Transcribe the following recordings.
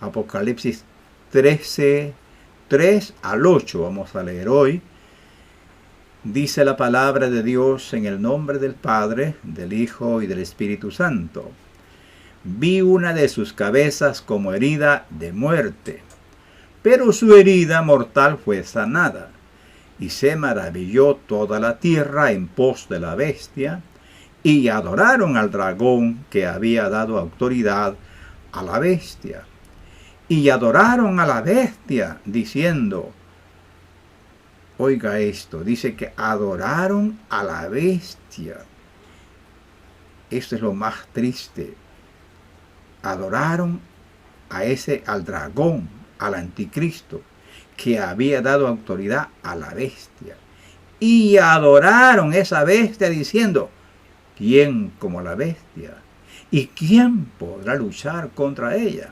Apocalipsis 13, 3 al 8. Vamos a leer hoy. Dice la palabra de Dios: en el nombre del Padre, del Hijo y del Espíritu Santo. Vi una de sus cabezas como herida de muerte, pero su herida mortal fue sanada. Y se maravilló toda la tierra en pos de la bestia, y adoraron al dragón que había dado autoridad a la bestia. Y adoraron a la bestia, diciendo, oiga esto, dice que adoraron a la bestia. Esto es lo más triste. Adoraron al dragón, al anticristo, que había dado autoridad a la bestia. Y adoraron esa bestia diciendo, ¿quién como la bestia? ¿Y quién podrá luchar contra ella?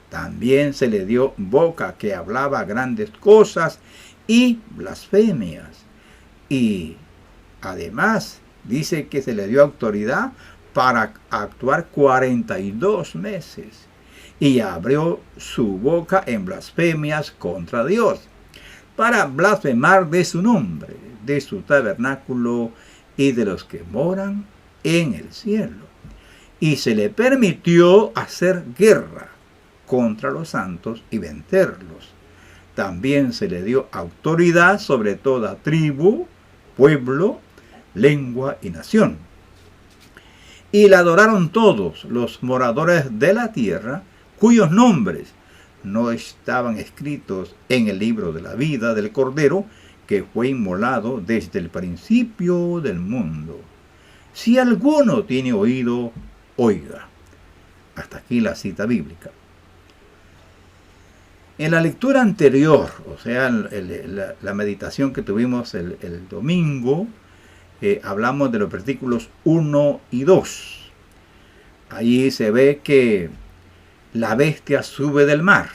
También se le dio boca que hablaba grandes cosas y blasfemias. Y además dice que se le dio autoridad para actuar 42 meses. Y abrió su boca en blasfemias contra Dios, para blasfemar de su nombre, de su tabernáculo y de los que moran en el cielo. Y se le permitió hacer guerra contra los santos y vencerlos. También se le dio autoridad sobre toda tribu, pueblo, lengua y nación. Y la adoraron todos los moradores de la tierra, cuyos nombres no estaban escritos en el libro de la vida del Cordero, que fue inmolado desde el principio del mundo. Si alguno tiene oído, oiga. Hasta aquí la cita bíblica. En la lectura anterior, o sea, la meditación que tuvimos el domingo, hablamos de los versículos 1 y 2. Allí se ve que la bestia sube del mar.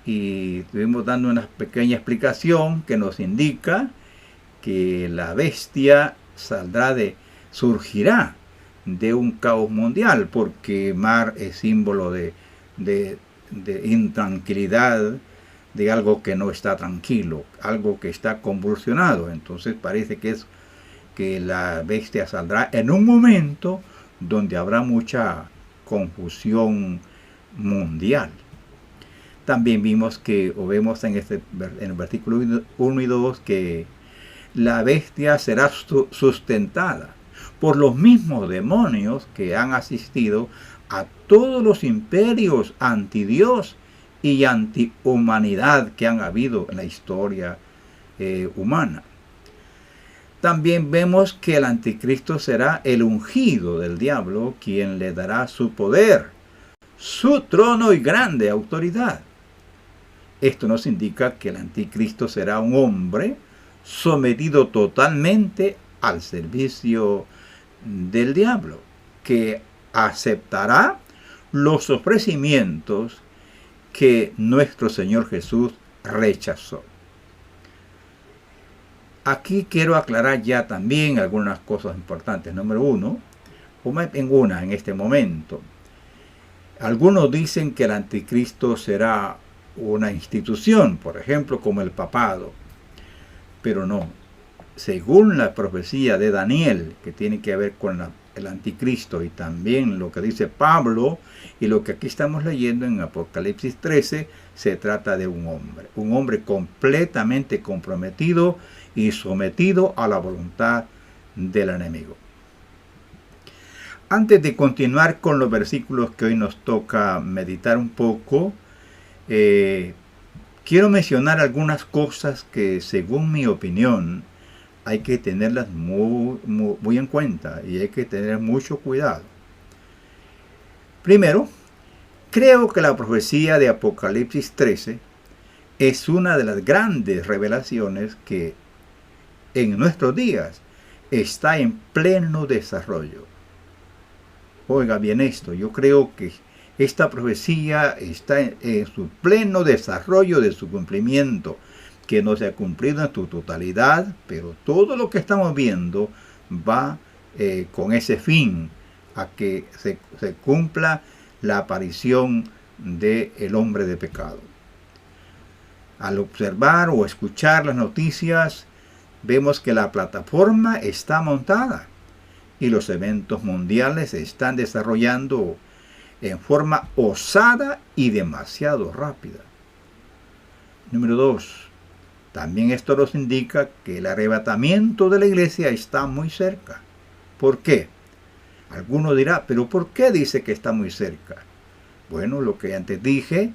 Y estuvimos dando una pequeña explicación que nos indica que la bestia surgirá de un caos mundial, porque mar es símbolo de intranquilidad, de algo que no está tranquilo, algo que está convulsionado. Entonces parece que la bestia saldrá en un momento donde habrá mucha confusión mundial. También vemos vemos en el versículo 1 y 2 que la bestia será sustentada por los mismos demonios que han asistido a todos los imperios antidios y antihumanidad que han habido en la historia humana. También vemos que el anticristo será el ungido del diablo, quien le dará su poder, su trono y grande autoridad. Esto nos indica que el anticristo será un hombre sometido totalmente al servicio del diablo, que aceptará los ofrecimientos que nuestro Señor Jesús rechazó. Aquí quiero aclarar ya también algunas cosas importantes. Número uno, en este momento. Algunos dicen que el anticristo será una institución, por ejemplo, como el papado. Pero no. Según la profecía de Daniel, que tiene que ver con el anticristo, y también lo que dice Pablo, y lo que aquí estamos leyendo en Apocalipsis 13, se trata de un hombre completamente comprometido y sometido a la voluntad del enemigo. Antes de continuar con los versículos que hoy nos toca meditar un poco, quiero mencionar algunas cosas que, según mi opinión, hay que tenerlas muy en cuenta y hay que tener mucho cuidado. Primero, creo que la profecía de Apocalipsis 13 es una de las grandes revelaciones que en nuestros días está en pleno desarrollo. Oiga bien esto, yo creo que esta profecía está en su pleno desarrollo de su cumplimiento, que no se ha cumplido en su totalidad, pero todo lo que estamos viendo va con ese fin, a que se cumpla la aparición del hombre de pecado. Al observar o escuchar las noticias, vemos que la plataforma está montada y los eventos mundiales se están desarrollando en forma osada y demasiado rápida. Número 2. También esto nos indica que el arrebatamiento de la iglesia está muy cerca. ¿Por qué? Alguno dirá, ¿pero por qué dice que está muy cerca? Bueno, lo que antes dije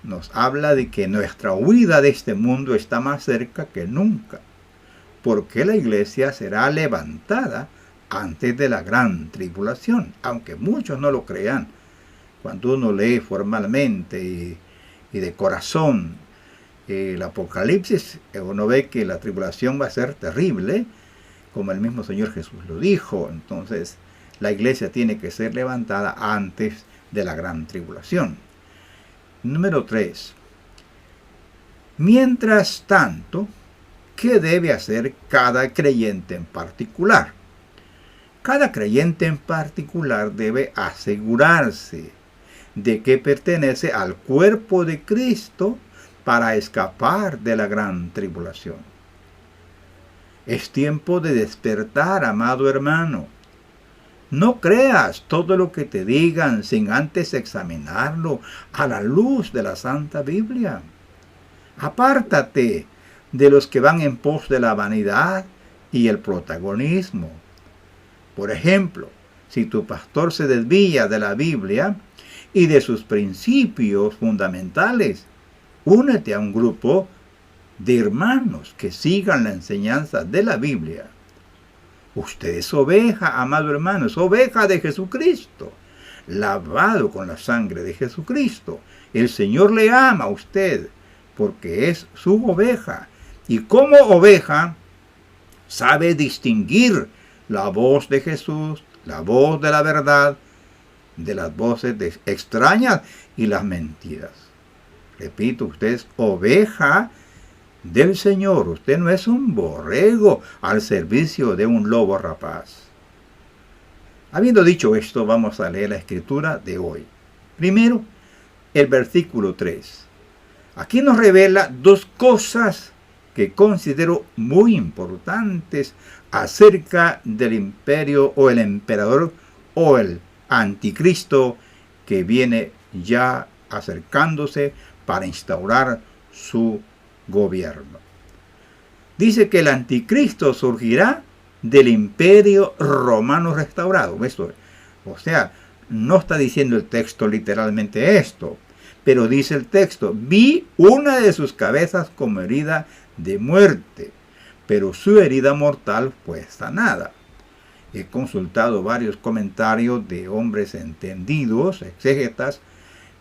nos habla de que nuestra huida de este mundo está más cerca que nunca, porque la iglesia será levantada antes de la gran tribulación, aunque muchos no lo crean. Cuando uno lee formalmente y de corazón el Apocalipsis, uno ve que la tribulación va a ser terrible, como el mismo Señor Jesús lo dijo. Entonces, la iglesia tiene que ser levantada antes de la gran tribulación. Número 3. Mientras tanto, ¿qué debe hacer cada creyente en particular? Cada creyente en particular debe asegurarse de que pertenece al cuerpo de Cristo para escapar de la gran tribulación. Es tiempo de despertar, amado hermano. No creas todo lo que te digan sin antes examinarlo a la luz de la Santa Biblia. Apártate de los que van en pos de la vanidad y el protagonismo. Por ejemplo, si tu pastor se desvía de la Biblia y de sus principios fundamentales, únete a un grupo de hermanos que sigan la enseñanza de la Biblia. Usted es oveja, amado hermano, es oveja de Jesucristo, lavado con la sangre de Jesucristo. El Señor le ama a usted porque es su oveja. Y como oveja, sabe distinguir la voz de Jesús, la voz de la verdad, de las voces extrañas y las mentiras. Repito, usted es oveja del Señor. Usted no es un borrego al servicio de un lobo rapaz. Habiendo dicho esto, vamos a leer la escritura de hoy. Primero, el versículo 3. Aquí nos revela dos cosas que considero muy importantes acerca del imperio o el emperador o el anticristo que viene ya acercándose para instaurar su gobierno. Dice que el anticristo surgirá del imperio romano restaurado. Esto, o sea, no está diciendo el texto literalmente esto, pero dice el texto: vi una de sus cabezas como herida de muerte, pero su herida mortal fue sanada. He consultado varios comentarios de hombres entendidos, exégetas,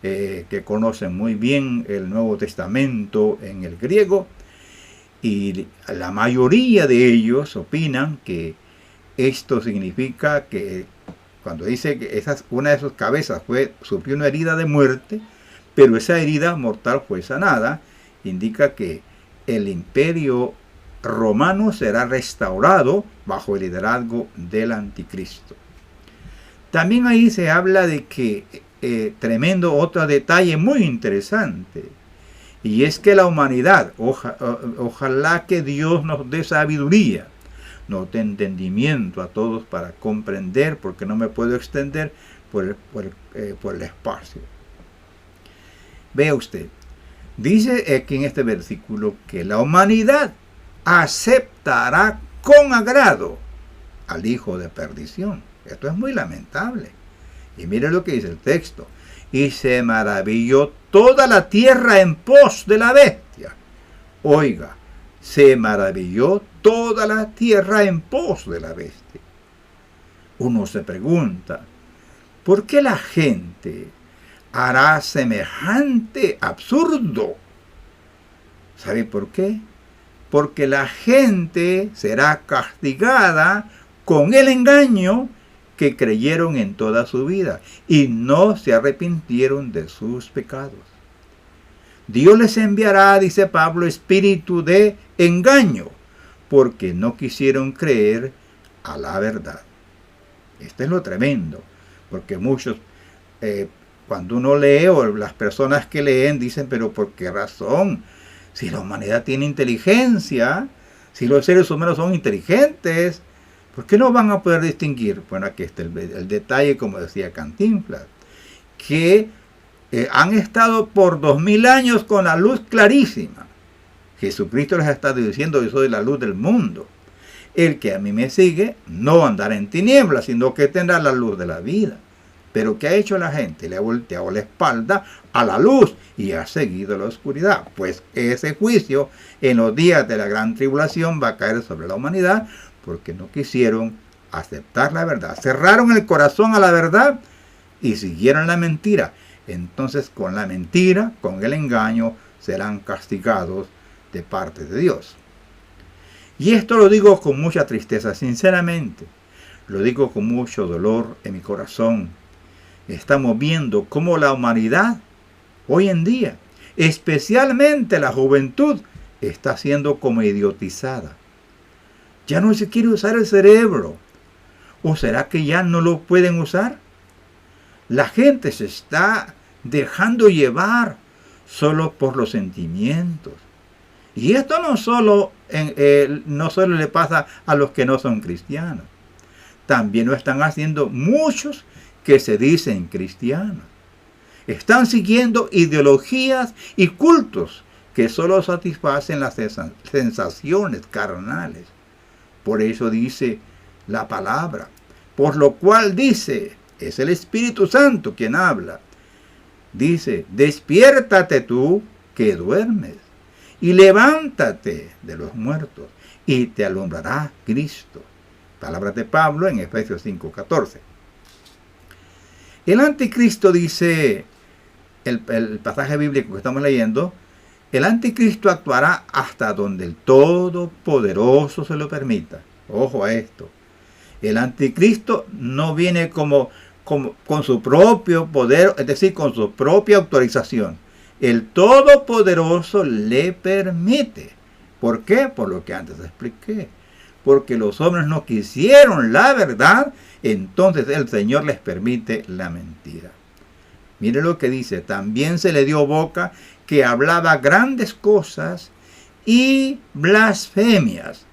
que conocen muy bien el Nuevo Testamento en el griego, y la mayoría de ellos opinan que esto significa que cuando dice que una de sus cabezas sufrió una herida de muerte, pero esa herida mortal fue sanada, indica que el imperio romano será restaurado bajo el liderazgo del anticristo. También ahí se habla de que tremendo otro detalle muy interesante, y es que la humanidad, ojalá que Dios nos dé sabiduría, nos dé entendimiento a todos para comprender, porque no me puedo extender por el espacio. Vea usted, dice aquí en este versículo que la humanidad aceptará con agrado al hijo de perdición. Esto es muy lamentable. Y mire lo que dice el texto: y se maravilló toda la tierra en pos de la bestia. Oiga, se maravilló toda la tierra en pos de la bestia. Uno se pregunta, ¿por qué la gente hará semejante absurdo? ¿Sabe por qué? Porque la gente será castigada con el engaño que creyeron en toda su vida y no se arrepintieron de sus pecados. Dios les enviará, dice Pablo, espíritu de engaño, porque no quisieron creer a la verdad. Esto es lo tremendo, porque muchos cuando uno lee, o las personas que leen dicen, pero ¿por qué razón? Si la humanidad tiene inteligencia, si los seres humanos son inteligentes, ¿por qué no van a poder distinguir? Bueno, aquí está el detalle, como decía Cantinflas, que han estado por 2000 años con la luz clarísima. Jesucristo les ha estado diciendo, yo soy la luz del mundo. El que a mí me sigue no andará en tinieblas, sino que tendrá la luz de la vida. Pero ¿qué ha hecho la gente? Le ha volteado la espalda a la luz y ha seguido la oscuridad. Pues ese juicio en los días de la gran tribulación va a caer sobre la humanidad porque no quisieron aceptar la verdad. Cerraron el corazón a la verdad y siguieron la mentira. Entonces con la mentira, con el engaño, serán castigados de parte de Dios. Y esto lo digo con mucha tristeza, sinceramente. Lo digo con mucho dolor en mi corazón. Estamos viendo cómo la humanidad, hoy en día, especialmente la juventud, está siendo como idiotizada. Ya no se quiere usar el cerebro. ¿O será que ya no lo pueden usar? La gente se está dejando llevar solo por los sentimientos. Y esto no solo le pasa a los que no son cristianos. También lo están haciendo muchos que se dicen cristianos. Están siguiendo ideologías y cultos que solo satisfacen las sensaciones carnales. Por eso dice la palabra. Por lo cual dice, es el Espíritu Santo quien habla. Dice, despiértate tú que duermes y levántate de los muertos y te alumbrará Cristo. Palabras de Pablo en Efesios 5:14. El anticristo, dice el pasaje bíblico que estamos leyendo, el anticristo actuará hasta donde el Todopoderoso se lo permita. Ojo a esto. El anticristo no viene con su propio poder, es decir, con su propia autorización. El Todopoderoso le permite. ¿Por qué? Por lo que antes expliqué. Porque los hombres no quisieron la verdad, entonces el Señor les permite la mentira. Mire lo que dice, también se le dio boca que hablaba grandes cosas y blasfemias.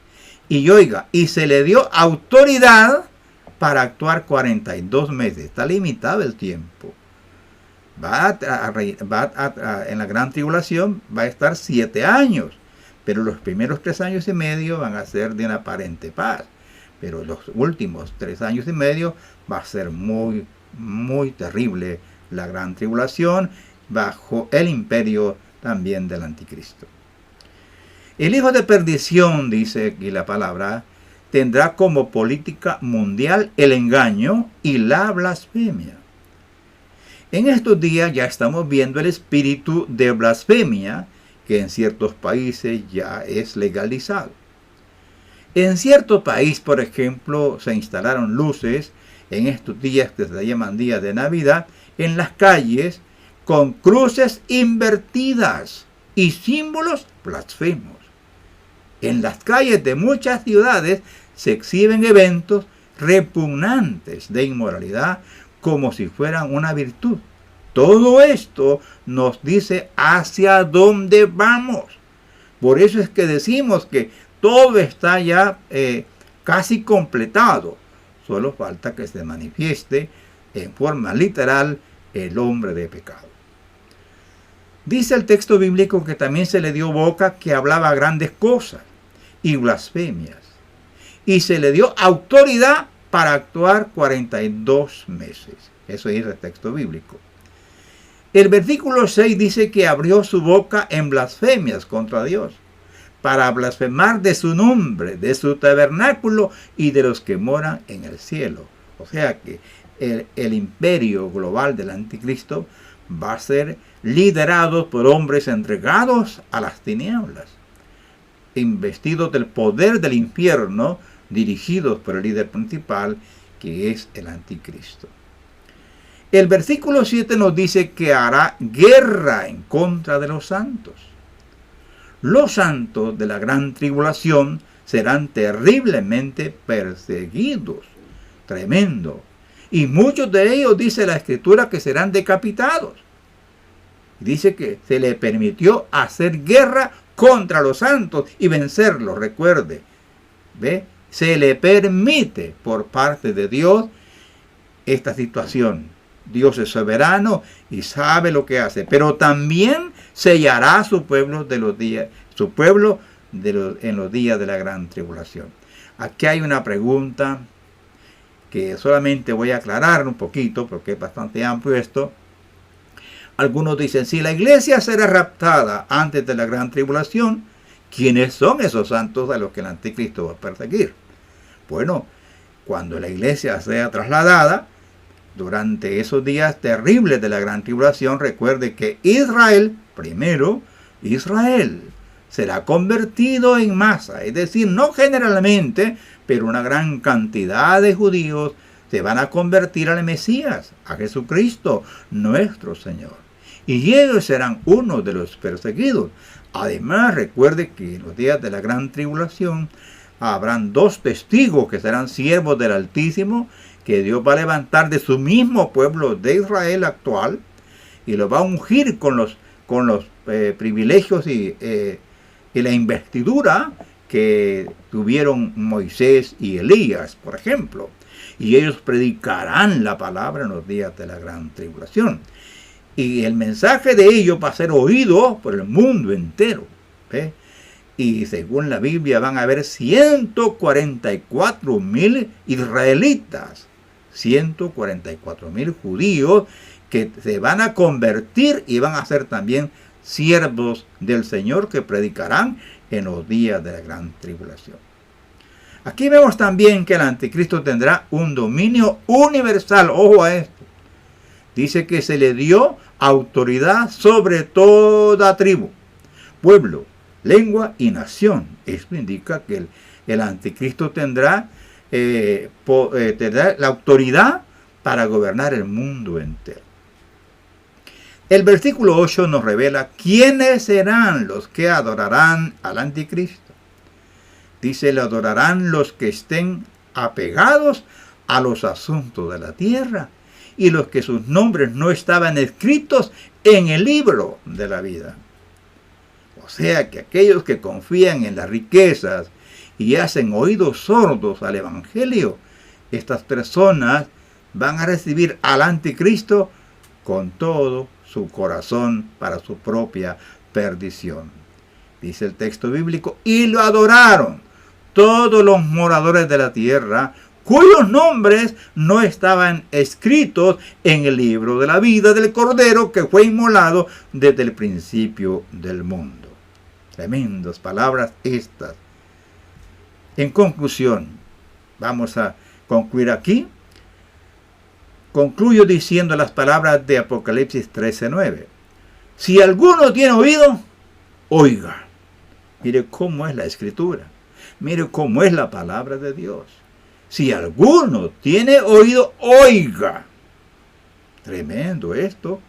Y oiga, y se le dio autoridad para actuar 42 meses. Está limitado el tiempo. En la gran tribulación va a estar 7 años. Pero los primeros 3 años y medio van a ser de una aparente paz. Pero los últimos 3 años y medio va a ser muy, muy terrible la gran tribulación bajo el imperio también del anticristo. El hijo de perdición, dice aquí la palabra, tendrá como política mundial el engaño y la blasfemia. En estos días ya estamos viendo el espíritu de blasfemia que en ciertos países ya es legalizado. En cierto país, por ejemplo, se instalaron luces en estos días que se llaman días de Navidad en las calles con cruces invertidas y símbolos blasfemos. En las calles de muchas ciudades se exhiben eventos repugnantes de inmoralidad como si fueran una virtud. Todo esto nos dice hacia dónde vamos. Por eso es que decimos que todo está ya casi completado. Solo falta que se manifieste en forma literal el hombre de pecado. Dice el texto bíblico que también se le dio boca que hablaba grandes cosas y blasfemias. Y se le dio autoridad para actuar 42 meses. Eso es el texto bíblico. El versículo 6 dice que abrió su boca en blasfemias contra Dios, para blasfemar de su nombre, de su tabernáculo y de los que moran en el cielo. O sea que el imperio global del anticristo va a ser liderado por hombres entregados a las tinieblas, investidos del poder del infierno, dirigidos por el líder principal, que es el anticristo. El versículo 7 nos dice que hará guerra en contra de los santos. Los santos de la gran tribulación serán terriblemente perseguidos. Tremendo. Y muchos de ellos, dice la Escritura, que serán decapitados. Dice que se le permitió hacer guerra contra los santos y vencerlos, recuerde. ¿Ve? Se le permite por parte de Dios esta situación. Dios es soberano y sabe lo que hace, pero también sellará a su pueblo en los días de la gran tribulación. Aquí hay una pregunta que solamente voy a aclarar un poquito porque es bastante amplio esto. Algunos dicen, si la iglesia será raptada antes de la gran tribulación, ¿quiénes son esos santos a los que el anticristo va a perseguir? Bueno, cuando la iglesia sea trasladada, durante esos días terribles de la gran tribulación, recuerde que Israel, primero, Israel será convertido en masa, es decir, no generalmente, pero una gran cantidad de judíos se van a convertir al Mesías, a Jesucristo, nuestro Señor. Y ellos serán uno de los perseguidos. Además, recuerde que en los días de la gran tribulación habrán 2 testigos que serán siervos del Altísimo, que Dios va a levantar de su mismo pueblo de Israel actual y lo va a ungir con los privilegios y la investidura que tuvieron Moisés y Elías, por ejemplo. Y ellos predicarán la palabra en los días de la gran tribulación. Y el mensaje de ellos va a ser oído por el mundo entero. ¿Ve? Y según la Biblia van a haber 144.000 israelitas, 144.000 judíos que se van a convertir y van a ser también siervos del Señor que predicarán en los días de la gran tribulación. Aquí vemos también que el anticristo tendrá un dominio universal. Ojo a esto. Dice que se le dio autoridad sobre toda tribu, pueblo, lengua y nación. Esto indica que el anticristo tendrá la autoridad para gobernar el mundo entero. El versículo 8 nos revela quiénes serán los que adorarán al anticristo. Dice, le adorarán los que estén apegados a los asuntos de la tierra y los que sus nombres no estaban escritos en el libro de la vida. O sea que aquellos que confían en las riquezas y hacen oídos sordos al evangelio, estas personas van a recibir al anticristo con todo su corazón para su propia perdición. Dice el texto bíblico, y lo adoraron todos los moradores de la tierra, cuyos nombres no estaban escritos en el libro de la vida del Cordero que fue inmolado desde el principio del mundo. Tremendas palabras estas. En conclusión, vamos a concluir aquí. Concluyo diciendo las palabras de Apocalipsis 13:9. Si alguno tiene oído, oiga. Mire cómo es la Escritura. Mire cómo es la palabra de Dios. Si alguno tiene oído, oiga. Tremendo esto.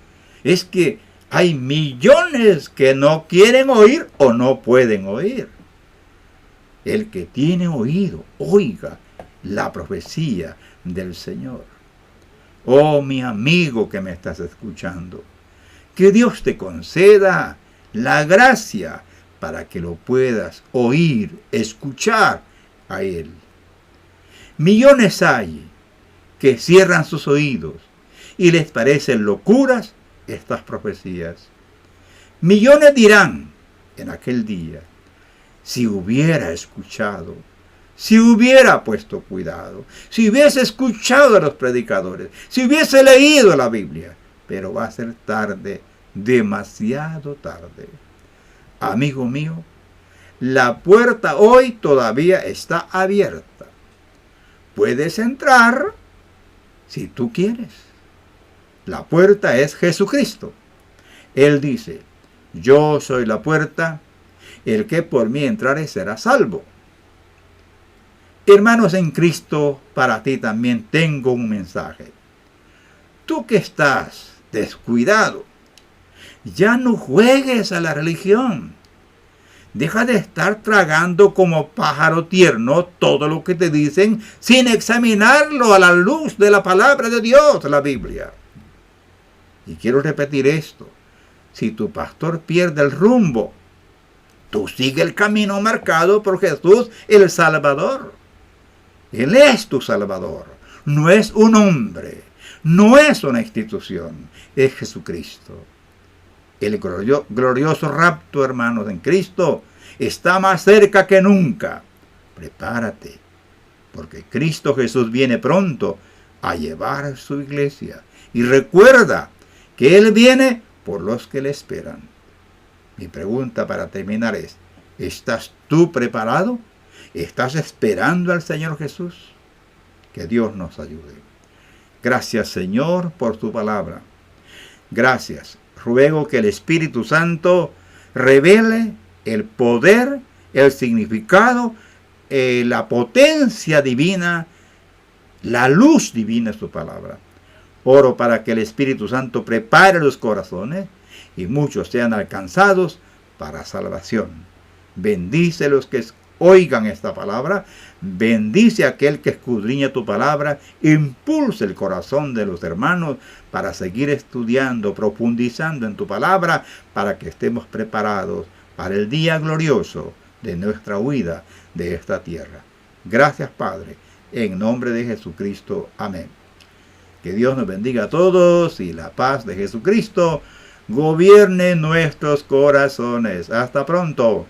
Es que hay millones que no quieren oír o no pueden oír. El que tiene oído, oiga la profecía del Señor. Oh, mi amigo que me estás escuchando, que Dios te conceda la gracia para que lo puedas oír, escuchar a Él. Millones hay que cierran sus oídos y les parecen locuras estas profecías. Millones dirán en aquel día, si hubiera escuchado, si hubiera puesto cuidado, si hubiese escuchado a los predicadores, si hubiese leído la Biblia, pero va a ser tarde, demasiado tarde. Amigo mío, la puerta hoy todavía está abierta. Puedes entrar si tú quieres. La puerta es Jesucristo. Él dice, yo soy la puerta, el que por mí entrare será salvo. Hermanos en Cristo, para ti también tengo un mensaje. Tú que estás descuidado, ya no juegues a la religión. Deja de estar tragando como pájaro tierno todo lo que te dicen sin examinarlo a la luz de la palabra de Dios, la Biblia. Y quiero repetir esto. Si tu pastor pierde el rumbo, tú sigue el camino marcado por Jesús, el Salvador. Él es tu Salvador. No es un hombre, no es una institución, es Jesucristo. El glorioso rapto, hermanos, en Cristo está más cerca que nunca. Prepárate, porque Cristo Jesús viene pronto a llevar a su iglesia. Y recuerda que Él viene por los que le esperan. Mi pregunta para terminar es, ¿estás tú preparado? ¿Estás esperando al Señor Jesús? Que Dios nos ayude. Gracias, Señor, por tu palabra. Gracias. Ruego que el Espíritu Santo revele el poder, el significado, la potencia divina, la luz divina de su palabra. Oro para que el Espíritu Santo prepare los corazones y muchos sean alcanzados para salvación. Bendice a los que oigan esta palabra, bendice a aquel que escudriña tu palabra, impulsa el corazón de los hermanos para seguir estudiando, profundizando en tu palabra, para que estemos preparados para el día glorioso de nuestra huida de esta tierra. Gracias, Padre, en nombre de Jesucristo. Amén. Que Dios nos bendiga a todos y la paz de Jesucristo gobierne nuestros corazones. Hasta pronto.